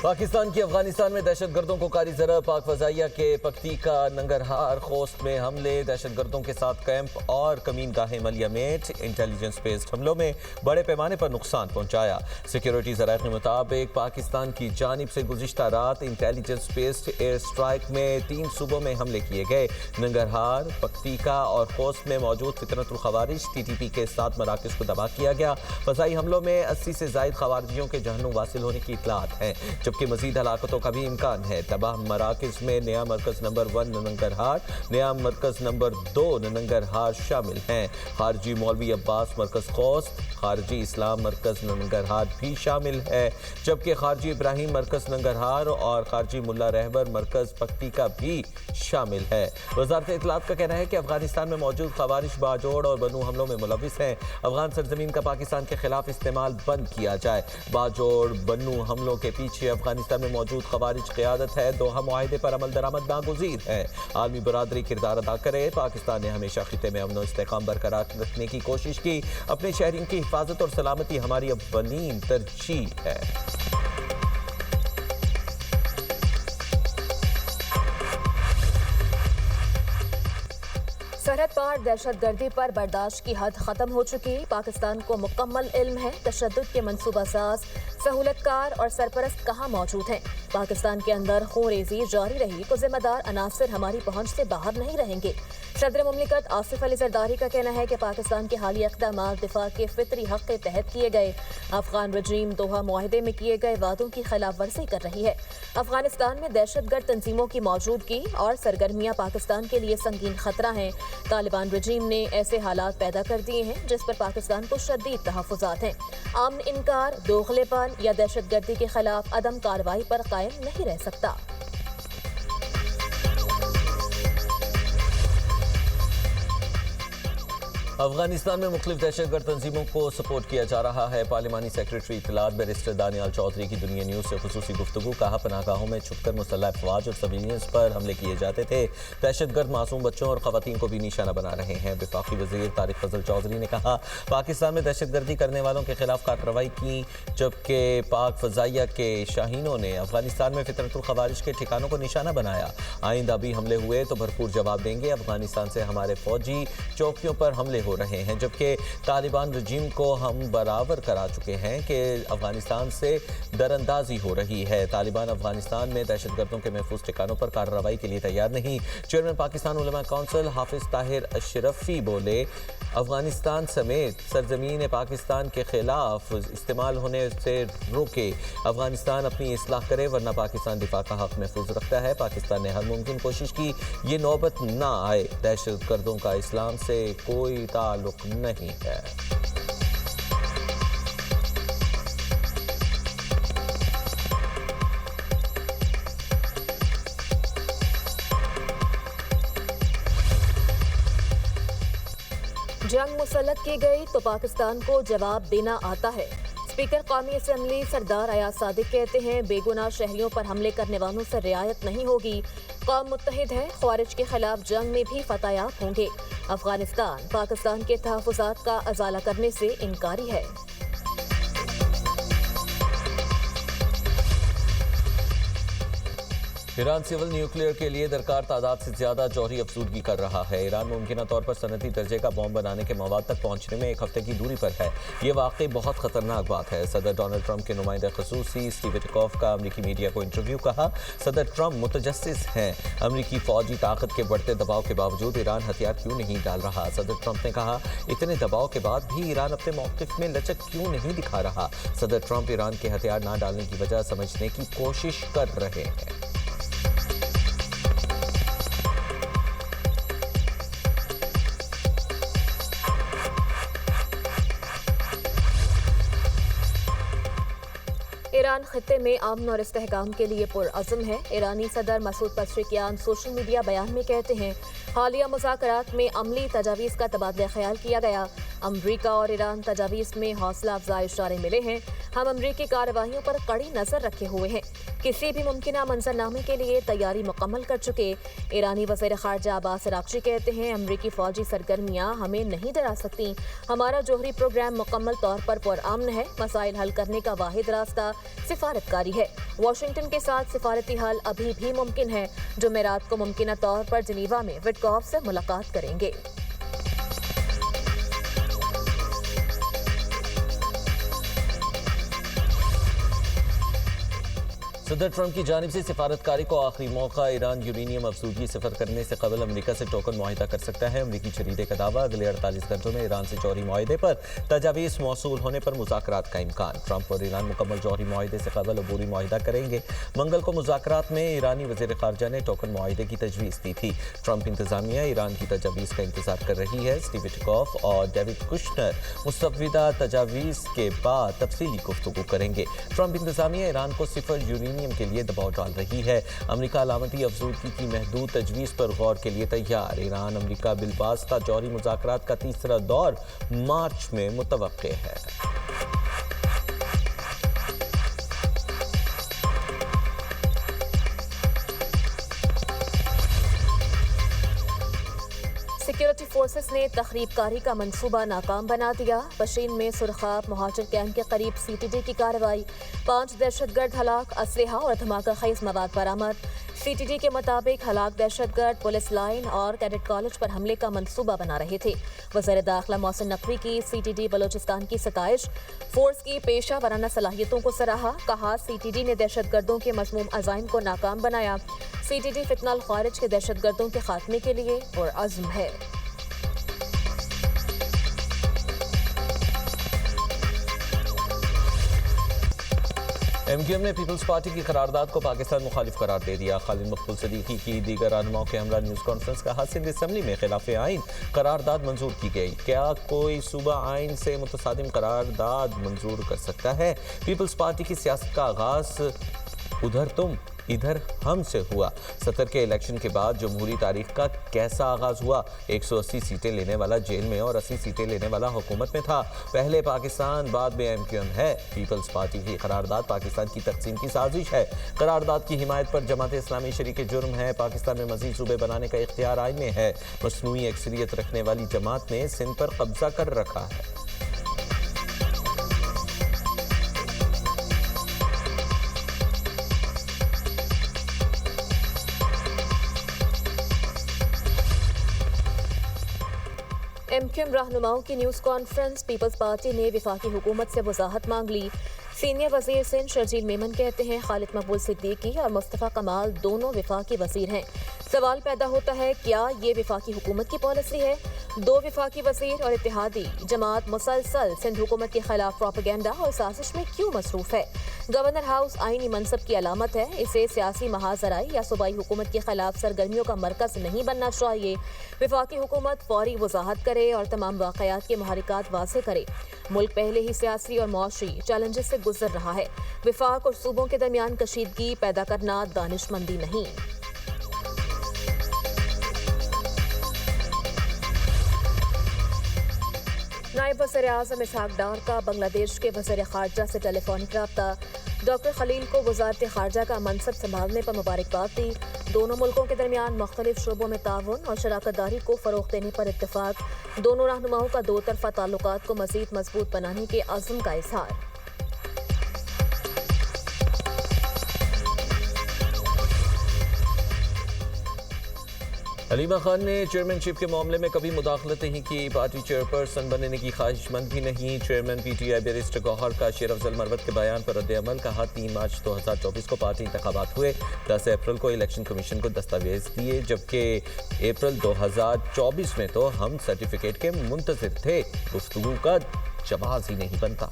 پاکستان کی افغانستان میں دہشت گردوں کو کاری ضرب، پاک فضائیہ کے پکتیکا، ننگرہار، خوست میں حملے، دہشت گردوں کے ساتھ کیمپ اور کمین گاہیں ملیہ میٹ، انٹیلیجنس بیسڈ حملوں میں بڑے پیمانے پر نقصان پہنچایا۔ سیکیورٹی ذرائع کے مطابق پاکستان کی جانب سے گزشتہ رات انٹیلیجنس بیسڈ ایئر اسٹرائک میں 3 صوبوں میں حملے کیے گئے۔ ننگرہار، پکتیکا اور خوست میں موجود فطرت الخوارج TTP کے 7 مراکز کو تباہ کیا گیا۔ فضائی حملوں میں 80 سے زائد خوارجیوں کے جہنم واصل ہونے کی اطلاعات ہیں، جبکہ مزید ہلاکتوں کا بھی امکان ہے۔ تباہ مراکز میں نیا مرکز نمبر 1 ننگرہار، نیا مرکز نمبر 2 ننگرہار شامل ہیں۔ خارجی مولوی عباس مرکز خوست، خارجی اسلام مرکز ننگرہار بھی شامل ہے، جبکہ خارجی ابراہیم مرکز ننگرہار اور خارجی ملا رہبر مرکز پکتیکا بھی شامل ہے۔ وزارت اطلاعات کا کہنا ہے کہ افغانستان میں موجود خوارج باجوڑ اور بنو حملوں میں ملوث ہیں۔ افغان سرزمین کا پاکستان کے خلاف استعمال بند کیا جائے۔ باجوڑ بنو حملوں کے پیچھے افغانستان میں موجود خوارج قیادت ہے۔ دوحہ معاہدے پر عمل درآمد ناگزیر ہے۔ عالمی برادری کردار ادا کرے۔ پاکستان نے ہمیشہ خطے میں امن و استحکام برقرار رکھنے کی کوشش کی۔ اپنے شہریوں کی حفاظت اور سلامتی ہماری اولین ترجیح ہے۔ سرحد پار دہشت گردی پر برداشت کی حد ختم ہو چکی۔ پاکستان کو مکمل علم ہے تشدد کے منصوبہ ساز، سہولت کار اور سرپرست کہاں موجود ہیں۔ پاکستان کے اندر خونریزی جاری رہی تو ذمہ دار عناصر ہماری پہنچ سے باہر نہیں رہیں گے۔ صدر مملکت آصف علی زرداری کا کہنا ہے کہ پاکستان کے حالیہ اقدامات دفاع کے فطری حق کے تحت کیے گئے۔ افغان رجیم دوحہ معاہدے میں کیے گئے وعدوں کی خلاف ورزی کر رہی ہے۔ افغانستان میں دہشت گرد تنظیموں کی موجودگی اور سرگرمیاں پاکستان کے لیے سنگین خطرہ ہیں۔ طالبان رجیم نے ایسے حالات پیدا کر دیے ہیں جس پر پاکستان کو شدید تحفظات ہیں۔ امن انکار، دوغلے پن یا دہشت گردی کے خلاف عدم کارروائی پر قائم نہیں رہ سکتا۔ افغانستان میں مختلف دہشت گرد تنظیموں کو سپورٹ کیا جا رہا ہے۔ پارلیمانی سیکریٹری اطلاعات بیرسٹر دانیال چودھری کی دنیا نیوز سے خصوصی گفتگو۔ کہا پناہ گاہوں میں چھپ کر مسلح افواج اور سویلینس پر حملے کیے جاتے تھے۔ دہشت گرد معصوم بچوں اور خواتین کو بھی نشانہ بنا رہے ہیں۔ وفاقی وزیر طارق فضل چودھری نے کہا پاکستان میں دہشت گردی کرنے والوں کے خلاف کارروائی کی، جبکہ پاک فضائیہ کے شاہینوں نے افغانستان میں فطرت الخوارج کے ٹھکانوں کو نشانہ بنایا۔ آئندہ بھی حملے ہوئے تو بھرپور جواب دیں گے۔ افغانستان سے ہمارے فوجی چوکیوں پر حملے ہو رہے ہیں، جبکہ طالبان رجیم کو ہم برابر کرا چکے ہیں کہ افغانستان سے دراندازی ہو رہی ہے۔ طالبان افغانستان میں دہشت گردوں کے محفوظ ٹھکانوں پر کارروائی کے لیے تیار نہیں۔ چیئرمین پاکستان علماء کونسل حافظ طاہر اشرفی بولے افغانستان سمیت سرزمین پاکستان کے خلاف استعمال ہونے سے روکے۔ افغانستان اپنی اصلاح کرے ورنہ پاکستان دفاع کا حق محفوظ رکھتا ہے۔ پاکستان نے ہر ممکن کوشش کی یہ نوبت نہ آئے۔ دہشت گردوں کا اسلام سے کوئی تعلق نہیں ہے۔ جنگ مسلط کی گئی تو پاکستان کو جواب دینا آتا ہے۔ اسپیکر قومی اسمبلی سردار ایاز صادق کہتے ہیں بے گناہ شہریوں پر حملے کرنے والوں سے رعایت نہیں ہوگی۔ قوم متحد ہے، خوارج کے خلاف جنگ میں بھی فتح یاب ہوں گے۔ افغانستان پاکستان کے تحفظات کا ازالہ کرنے سے انکاری ہے۔ ایران سول نیوکلیئر کے لیے درکار تعداد سے زیادہ جوہری افزودگی کر رہا ہے۔ ایران ممکنہ طور پر صنعتی درجے کا بم بنانے کے مواد تک پہنچنے میں 1 ہفتے کی دوری پر ہے۔ یہ واقعی بہت خطرناک بات ہے۔ صدر ڈونلڈ ٹرمپ کے نمائندہ خصوصی اسٹیو وٹکوف کا امریکی میڈیا کو انٹرویو۔ کہا صدر ٹرمپ متجسس ہیں۔ امریکی فوجی طاقت کے بڑھتے دباؤ کے باوجود ایران ہتھیار کیوں نہیں ڈال رہا؟ صدر ٹرمپ نے کہا اتنے دباؤ کے بعد بھی ایران اپنے موقف میں لچک کیوں نہیں دکھا رہا؟ صدر ٹرمپ ایران کے ہتھیار نہ ڈالنے کی وجہ سمجھنے کی کوشش کر رہے ہیں۔ ایران خطے میں امن اور استحکام کے لیے پرعزم ہے۔ ایرانی صدر مسعود پزشکیان سوشل میڈیا بیان میں کہتے ہیں حالیہ مذاکرات میں عملی تجاویز کا تبادلہ خیال کیا گیا۔ امریکہ اور ایران تجاویز میں حوصلہ افزا اشارے ملے ہیں۔ ہم امریکی کارروائیوں پر کڑی نظر رکھے ہوئے ہیں۔ किसी भी मुमकिना मंजरनामे के लिए तैयारी मुकम्मल कर चुके। ईरानी वज़ीर ख़ारजा अब्बास अराग़ची कहते हैं, अमरीकी फ़ौजी सरगर्मियाँ हमें नहीं डरा सकती। हमारा जोहरी प्रोग्राम मुकम्मल तौर पर पुरअमन है। मसाइल हल करने का वाहिद रास्ता सिफारतकारी है। वाशिंगटन के साथ सिफारती हल अभी भी मुमकिन है। जुमेरात को मुमकिना तौर पर जिनीवा में विटकॉफ से मुलाकात करेंगे। सदर ट्रंप की जानिब से सिफारतकारी को आखिरी मौका। ईरान यूरेनियम अफसूदगी सिफर करने से कबल अमरीका से टोकन मुआहिदा कर सकता है। अमरीकी जरीदे का दावा, अगले 48 घंटों में ईरान से जौहरी मुआहिदे पर तजावीज़ मौसूल होने पर मुज़ाकरात का इम्कान। ट्रंप और ईरान मुकम्मल जौहरी मुआहिदे से कबल अबूरी मुआहिदा करेंगे। मंगल को मुज़ाकरात में ईरानी वज़ीर ख़ारजा ने टोकन मुआहिदे की तजवीज़ दी थी। ट्रंप इंतज़ामिया ईरान की तजावीज़ का इंतज़ार कर रही है। स्टीव विटकॉफ और डेविड कुशनर मुस्तविदा तजावीज़ के बाद तफसीली गुफ्तगू करेंगे। ट्रंप इंतज़ामिया ईरान को सिफर यूरेनियम के लिए दबाव डाल रही है। अमेरिका अलामती अफसूदगी की महदूद तजवीज़ पर गौर के लिए तैयार। ईरान अमेरिका बिलवास्ता जौहरी मुज़ाकरात का तीसरा दौर मार्च में मुतवक्के है। सिक्योरिटी फोर्सेस ने तखरीबकारी का मंसूबा नाकाम बना दिया। बशीन में सुरखाब मुहाजिर कैंप के करीब सीटीडी की कार्रवाई। 5 दहशतगर्द हलाक, असलहा और धमाका खेज मवाद बरामद। सीटीडी के मुताबिक हलाक दहशतगर्द पुलिस लाइन और कैडेट कॉलेज पर हमले का मंसूबा बना रहे थे। वज़ीर दाखिला मोहसिन नकवी की सीटीडी बलोचिस्तान की सताइश। फोर्स की पेशा वराना सलाहियतों को सराहा। कहा, सीटीडी ने दहशतगर्दों के मज़मूम अज़ाइम को नाकाम बनाया। सीटीडी फितनल खारिज के दहशतगर्दों के खात्मे के लिए पुरअज़्म है। एमक्यूएम ने पीपल्स पार्टी की करारदाद को पाकिस्तान मुखालिफ करार दे दिया। खालिद मकबूल सदीकी की दीगर रहनुमाओं के हमरा न्यूज़ कॉन्फ्रेंस का सिंध असम्बली में खिलाफ आइन करारदाद मंजूर की गई। क्या कोई सूबा आइन से मुतसादिम करारदाद मंजूर कर सकता है? पीपल्स पार्टी की सियासत का आगाज उधर तुम इधर हम से हुआ। 70 के इलेक्शन के बाद जमहूरी तारीख का कैसा आगाज हुआ? 180 सीटें लेने वाला जेल में और 80 सीटें लेने वाला हुकूमत में था। पहले पाकिस्तान, बाद में एमक्यूएम है। पीपल्स पार्टी की करारदाद पाकिस्तान की तकसीम की साजिश है। करारदाद की हिमायत पर जमात इस्लामी शरीक जुर्म है। पाकिस्तान में मज़ीद सूबे बनाने का इख्तियार आइन में है। मसनूई अक्सरियत रखने वाली जमात ने सिंध पर कब्जा कर रखा है। एमक्यूएम रहनुमाओं की न्यूज़ कॉन्फ्रेंस। पीपल्स पार्टी ने वफाकी हुकूमत से वजाहत मांग ली। सीनियर वज़ीर सिंध शर्जील मेमन कहते हैं, खालिद मकबूल सिद्दीकी और मुस्तफ़ा कमाल दोनों वफाकी वज़ीर हैं। सवाल पैदा होता है, क्या ये वफाकी हुकूमत की पॉलिसी है? 2 वफाकी वज़ीर और इत्तेहादी जमात मुसलसल सिंध हुकूमत के खिलाफ प्रोपेगेंडा और साजिश में क्यों मसरूफ़ है? गवर्नर हाउस आईनी मनसब की अलामत है। इसे सियासी महाजराई या सूबाई हुकूमत के खिलाफ सरगर्मियों का मरकज नहीं बनना चाहिए। वफाकी हुकूमत फौरी वजाहत करे और तमाम वाक़यात के महरिकात वाज़े करे। मुल्क पहले ही सियासी और मुआशी चैलेंजेस से गुजर रहा है। वफाक और सूबों के दरमियान कशीदगी पैदा करना दानिशमंदी नहीं। नायब वज़ीर-ए-आज़म इसहाक डार का बांग्लादेश के वज़ीर ख़ारजा से टेलीफोनिक रब्ता। डॉक्टर खलील को वज़ारत ख़ारजा का मनसब संभालने पर मुबारकबाद दी। दोनों मुल्कों के दरमियान मुख्तलिफ शोबों में ताउन और शराकत दारी को फ़रोग़ देने पर इत्तफ़ाक़। दोनों रहनुमाओं का 2 तरफ़ा ताल्लुकात को मज़ीद मजबूत बनाने के अज़्म का इज़हार। हलीमा खान ने चेयरमैनशिप के मामले में कभी मुदाखलत नहीं की। पार्टी चेयरपर्सन बनने की ख्वाहिशमंद भी नहीं। चेयरमैन पीटीआई बैरिस्टर गौहर का शेर अफजल मरवत के बयान पर रद्द-ए-अमल। कहा, 3 मार्च 2024 को पार्टी इंतखाबात हुए। 10 अप्रैल को इलेक्शन कमीशन को दस्तावेज दिए, जबकि अप्रैल 2024 में तो हम सर्टिफिकेट के मुंतज़िर थे। गुफ्तगू का जवाब ही नहीं बनता।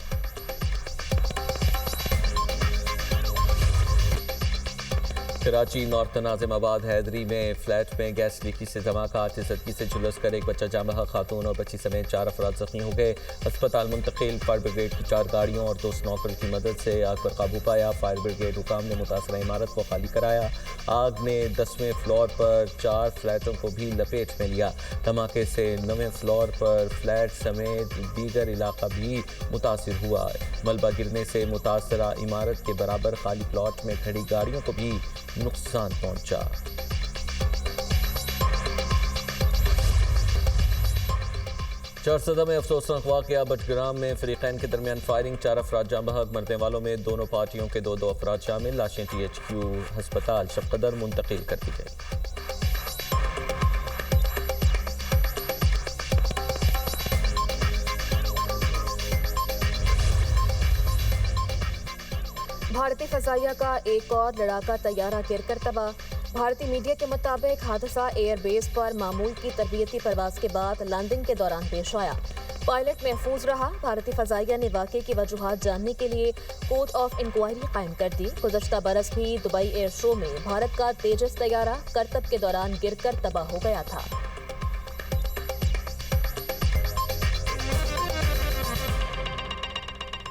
कराची नॉर्थ नाजिम आबाद हैदरी में फ्लैट में गैस लीकेज से धमाका, तिसदगी से झुलस कर एक बच्चा जाँ बहक, खातून और बच्ची समेत 4 अफराद जख्मी हो गए। अस्पताल मुंतकिल। फायर ब्रिगेड की 4 गाड़ियों और 2 स्नॉकर की मदद से आग पर काबू पाया। फायर ब्रिगेड हुकाम ने मुतासरा इमारत को खाली कराया। आग ने 10वें फ्लोर पर 4 फ्लैटों को भी लपेट में लिया। धमाके से 9वें फ्लोर पर फ्लैट समेत दीगर इलाका भी मुतासिर हुआ। मलबा गिरने से मुतासरा इमारत के बराबर खाली प्लॉट में खड़ी गाड़ियों को भी नुकसान पहुंचा। चारसदा में अफसोसनाक वाकया, बटग्राम में फरीकैन के दरमियान फायरिंग, 4 अफराद जाँ बहक, मरने वालों में दोनों पार्टियों के 2 अफराद शामिल। लाशें THQ हस्पताल शफकदर मुंतकिल कर दी गई। भारतीय फजाइया का एक और लड़ाका तैयारा गिरकर तबाह। भारतीय मीडिया के मुताबिक हादसा एयरबेस पर मामूल की तरबियती परवाज के बाद लैंडिंग के दौरान पेश आया। पायलट महफूज रहा। भारतीय फजाइया ने वाक़े की वजूहात जानने के लिए कोर्ट ऑफ इंक्वायरी कायम कर दी। गुज़श्ता बरस भी दुबई एयर शो में भारत का तेजस तैयारा करतब के दौरान गिरकर तबाह हो गया था।